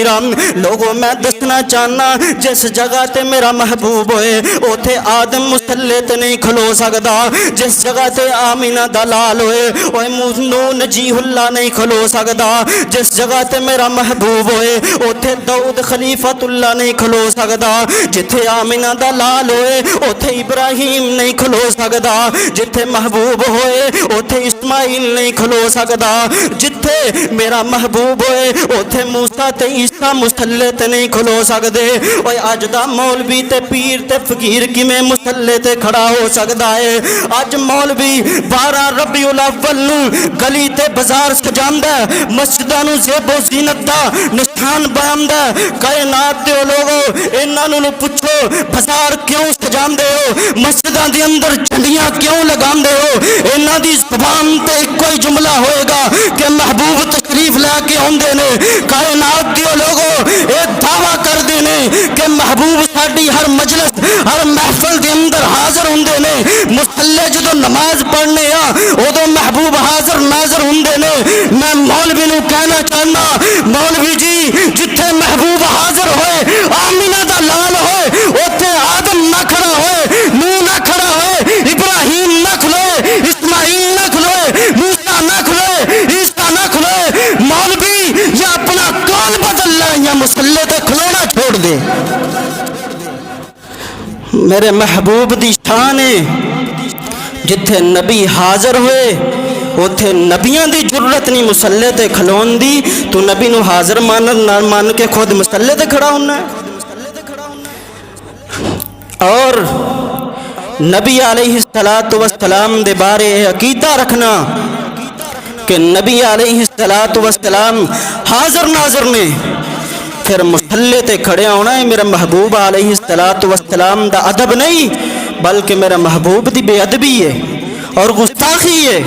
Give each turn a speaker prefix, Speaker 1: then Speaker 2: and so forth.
Speaker 1: لوگوں میں دسنا چاہنا جس جگہ تے میرا محبوب ہوئے اوتھے آدم مسلے تے نہیں کھلو سکدا، جس جگہ تے آمینہ دلال ہوئے اوے موسنو نجیح اللہ نہیں کھلو سکدا، جس جگہ تے میرا محبوب ہوئے اوتھے داؤد خلیفۃ اللہ نہیں کھلو سکدا، جتھے آمینہ دلال ہوئے اوتھے ابراہیم نہیں کھلو سکدا، جتھے محبوب ہوئے اوتھے اسماعیل نہیں کھلو سکدا، جتھے میرا محبوب ہوئے اوتھے موسیٰ تے عیسیٰ مسلے تے نہیں کھلو سکدے۔ اوے اج دا مولوی تے پیر تے فقیر کیویں مسلے تے کھڑا ہو سکدا ہے؟ اج مولوی 12 ربیع الاول نو گلی تے بازار سجاندا ہے، مسجداں نو زیب و زینت دا نشان بناوندا ہے۔ کائنات دے لوگو انہاں نو پوچھو بازار کیوں سجاندے ہو، مسجداں دے اندر جھنڈیاں کیوں لگاندے ہو؟ انہاں دی زبان تے کوئی جملہ ہوئے گا کہ محبوب تشریف لے کے آندے نے۔ کائنات دے لوگو اے دعویٰ کر دے نے کہ محبوب ساڈی ہر مجلس ہر محفل دے اندر حاضر ہوندے نے، مصلی جدو نماز پڑھنے ادو محبوب حاضر ناظر ہوندے نے۔ میں مولوی نو کہنا چاہنا مولوی جی جتھے محبوب حاضر ہوئے آمینہ دا لال ہوئے اوتھے آدم نہ کھڑا ہوئے، نوح نہ کھڑا ہوئے، ابراہیم نہ کھلوئے، اسماعیل نہ کھلوئے، موسیٰ نہ کھلوئے، عیسیٰ نہ کھلوئے۔ مولوی یا اپنا قول بدل لے یا مسلے تے کھلونا چھوڑ دے۔ میرے محبوب دی شان ہے جتھے نبی حاضر ہوئے اوتھے نبیاں دی جرت نہیں مسلے تے کھلون دی، تو نبی نو حاضر مان کے خود مسلے تے کھڑا ہونا ہے۔ اور نبی علیہ السلام دے بارے عقیدہ رکھنا کہ نبی علیہ السلام حاضر ناظر نے، پھر مسلے تے کھڑے ہونا ہے۔ میرا محبوب علیہ السلام دا ادب نہیں بلکہ میرا محبوب دی بے ادبی ہے اور گستاخی ہے۔